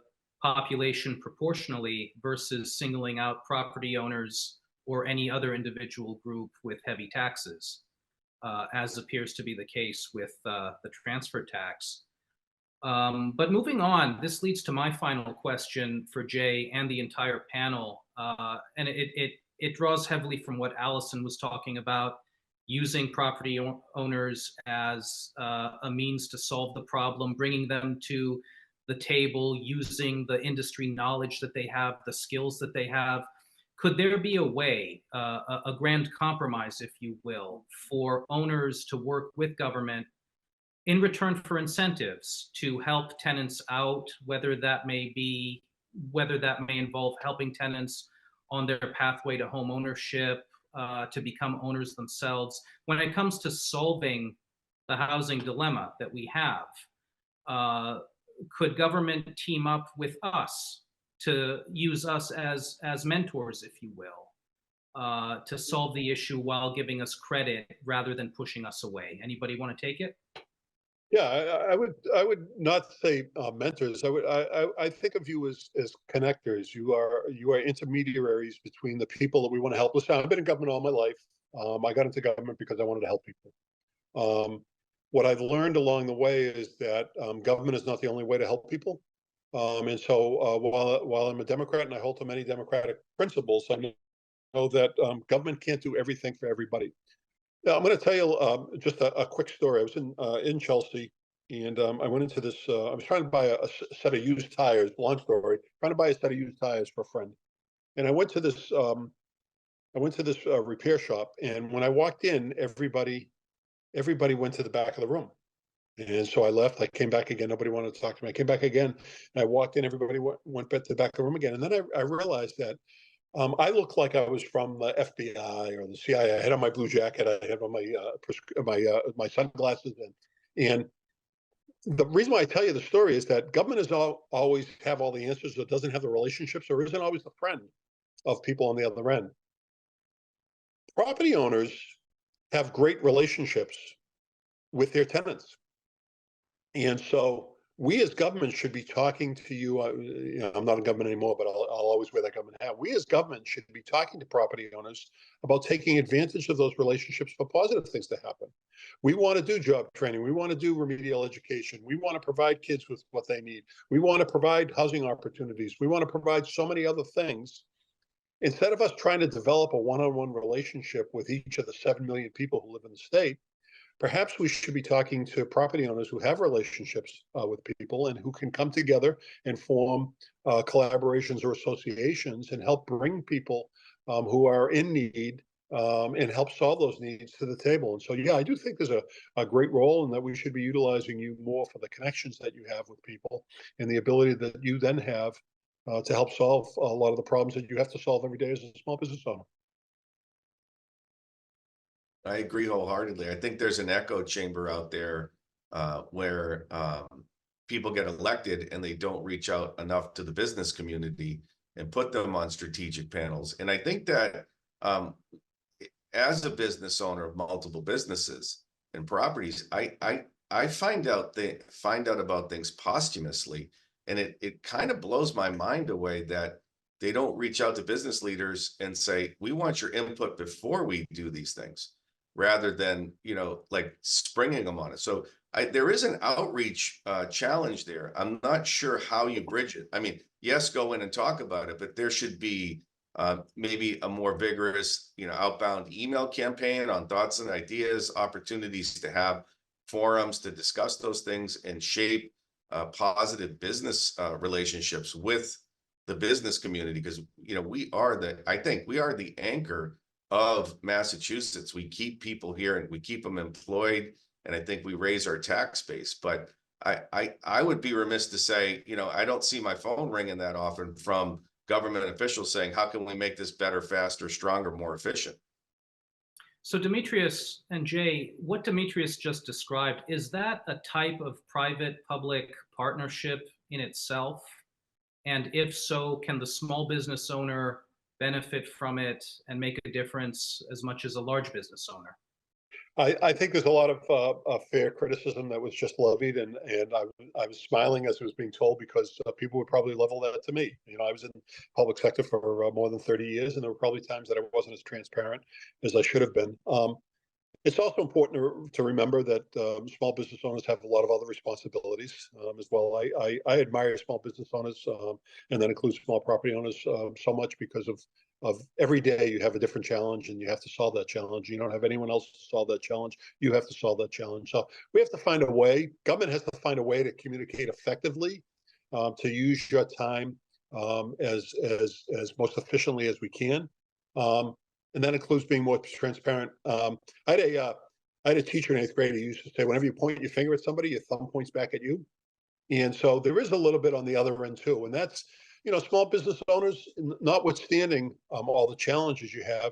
population proportionally versus singling out property owners or any other individual group with heavy taxes, as appears to be the case with the transfer tax. But moving on, this leads to my final question for Jay and the entire panel. And it draws heavily from what Allison was talking about, using property owners as a means to solve the problem, bringing them to the table, using the industry knowledge that they have, the skills that they have. Could there be a way, a grand compromise, if you will, for owners to work with government in return for incentives to help tenants out, whether that may involve helping tenants on their pathway to home ownership, to become owners themselves? When it comes to solving the housing dilemma that we have, could government team up with us to use us as mentors, if you will, to solve the issue while giving us credit rather than pushing us away? Anybody want to take it? Yeah, I would not say mentors. I think of you as connectors. You are intermediaries between the people that we want to help. Listen, I've been in government all my life. I got into government because I wanted to help people. What I've learned along the way is that government is not the only way to help people. And so while I'm a Democrat and I hold to many democratic principles, I know that government can't do everything for everybody. Now, I'm going to tell you just a quick story. I was in Chelsea, and I went into this. I was trying to buy a set of used tires. Long story. Trying to buy a set of used tires for a friend, and I went to this. Repair shop, and when I walked in, everybody went to the back of the room. And so I left. I came back again. Nobody wanted to talk to me. I came back again, and I walked in. Everybody went back to the back of the room again. And then I realized that I looked like I was from the FBI or the CIA. I had on my blue jacket. I had on my sunglasses, and the reason why I tell you the story is that government is always have all the answers. It doesn't have the relationships, or isn't always the friend of people on the other end. Property owners have great relationships with their tenants. And so we as government should be talking to you. I'm not in government anymore, but I'll always wear that government hat. We as government should be talking to property owners about taking advantage of those relationships for positive things to happen. We want to do job training. We want to do remedial education. We want to provide kids with what they need. We want to provide housing opportunities. We want to provide so many other things. Instead of us trying to develop a one-on-one relationship with each of the 7 million people who live in the state, perhaps we should be talking to property owners who have relationships with people and who can come together and form collaborations or associations and help bring people who are in need and help solve those needs to the table. And so, yeah, I do think there's a great role, and that we should be utilizing you more for the connections that you have with people and the ability that you then have to help solve a lot of the problems that you have to solve every day as a small business owner. I agree wholeheartedly. I think there's an echo chamber out there where people get elected and they don't reach out enough to the business community and put them on strategic panels. And I think that as a business owner of multiple businesses and properties, I find out about things posthumously, and it kind of blows my mind away that they don't reach out to business leaders and say, we want your input before we do these things, rather than, like springing them on it. So there is an outreach challenge there. I'm not sure how you bridge it. I mean, yes, go in and talk about it, but there should be maybe a more vigorous, outbound email campaign on thoughts and ideas, opportunities to have forums to discuss those things and shape positive business relationships with the business community. Because, I think we are the anchor of Massachusetts. We keep people here and we keep them employed, and I think we raise our tax base. But I would be remiss to say, I don't see my phone ringing that often from government officials saying, how can we make this better, faster, stronger, more efficient? So Demetrios and Jay, what Demetrios just described, is that a type of private-public partnership in itself? And if so, can the small business owner benefit from it and make a difference as much as a large business owner? I think there's a lot of fair criticism that was just levied, and I was smiling as it was being told, because people would probably level that to me. You know, I was in public sector for more than 30 years, and there were probably times that I wasn't as transparent as I should have been. It's also important to remember that small business owners have a lot of other responsibilities as well. I admire small business owners, and that includes small property owners, so much, because of every day you have a different challenge and you have to solve that challenge. You don't have anyone else to solve that challenge. You have to solve that challenge. So we have to find a way. Government has to find a way to communicate effectively, to use your time as most efficiently as we can. And that includes being more transparent. I had a teacher in 8th grade who used to say, whenever you point your finger at somebody, your thumb points back at you. And so there is a little bit on the other end too. And that's, small business owners, notwithstanding all the challenges you have,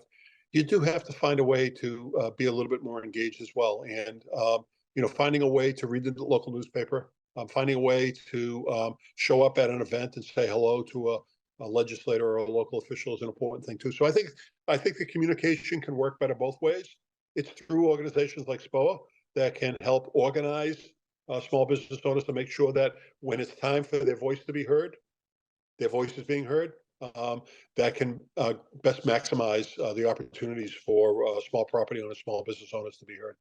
you do have to find a way to be a little bit more engaged as well. And, finding a way to read the local newspaper, finding a way to show up at an event and say hello to a legislator or a local official is an important thing too. So I think the communication can work better both ways. It's through organizations like SPOA that can help organize small business owners to make sure that when it's time for their voice to be heard, their voice is being heard. That can best maximize the opportunities for small property owners, small business owners to be heard.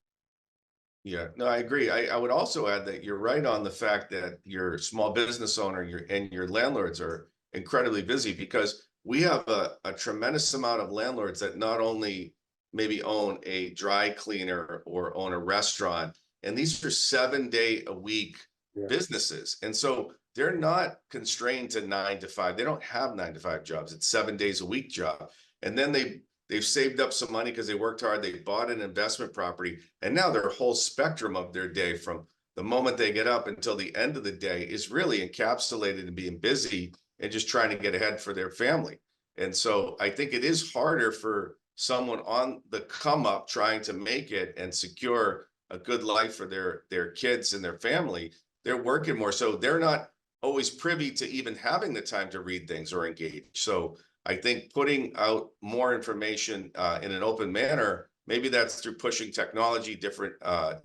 Yeah, no, I agree. I would also add that you're right on the fact that your small business owner, your landlords are incredibly busy, because we have a tremendous amount of landlords that not only maybe own a dry cleaner or own a restaurant, and these are 7-day-a-week Yeah. businesses. And so they're not constrained to 9 to 5. They don't have 9 to 5 jobs. It's 7 days a week job. And then they've saved up some money because they worked hard. They bought an investment property, and now their whole spectrum of their day, from the moment they get up until the end of the day, is really encapsulated in being busy and just trying to get ahead for their family. And so I think it is harder for someone on the come up trying to make it and secure a good life for their kids and their family. They're working more, so they're not always privy to even having the time to read things or engage. So I think putting out more information in an open manner, maybe that's through pushing technology, different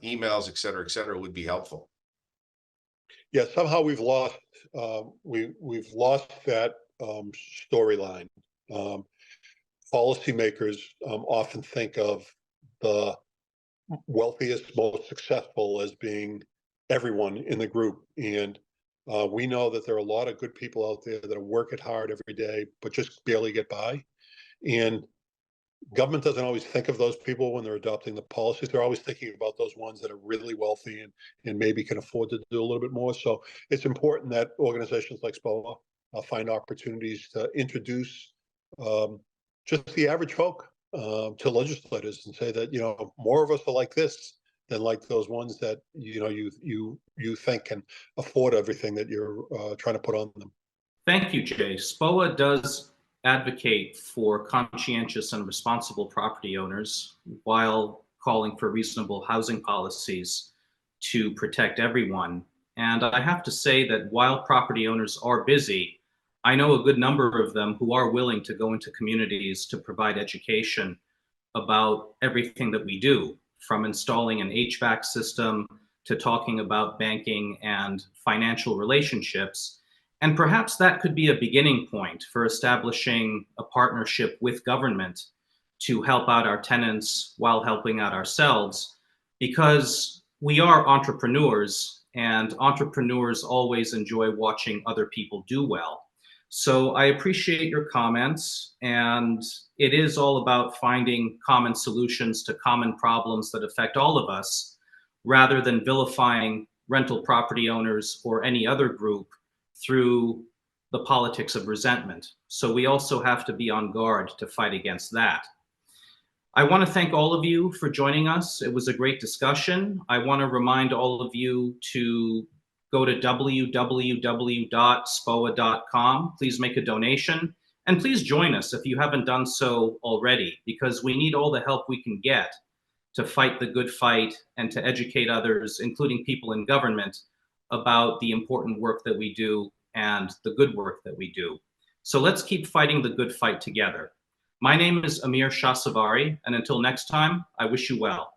emails, et cetera, would be helpful. Yeah, somehow we've lost that storyline. Policymakers often think of the wealthiest, most successful as being everyone in the group, and we know that there are a lot of good people out there that are working hard every day but just barely get by. And government doesn't always think of those people when they're adopting the policies. They're always thinking about those ones that are really wealthy and maybe can afford to do a little bit more. So it's important that organizations like SPOA find opportunities to introduce just the average folk to legislators and say that, more of us are like this than like those ones that, you think can afford everything that you're trying to put on them. Thank you, Jay. SPOA does advocate for conscientious and responsible property owners while calling for reasonable housing policies to protect everyone. And I have to say that while property owners are busy, I know a good number of them who are willing to go into communities to provide education about everything that we do, from installing an HVAC system to talking about banking and financial relationships. And perhaps that could be a beginning point for establishing a partnership with government to help out our tenants while helping out ourselves, because we are entrepreneurs, and entrepreneurs always enjoy watching other people do well. So I appreciate your comments, and it is all about finding common solutions to common problems that affect all of us, rather than vilifying rental property owners or any other group through the politics of resentment. So we also have to be on guard to fight against that. I want to thank all of you for joining us. It was a great discussion. I want to remind all of you to go to www.spoa.com. Please make a donation, and please join us if you haven't done so already, because we need all the help we can get to fight the good fight and to educate others, including people in government, about the important work that we do and the good work that we do. So let's keep fighting the good fight together. My name is Amir Shahsavari, and until next time, I wish you well.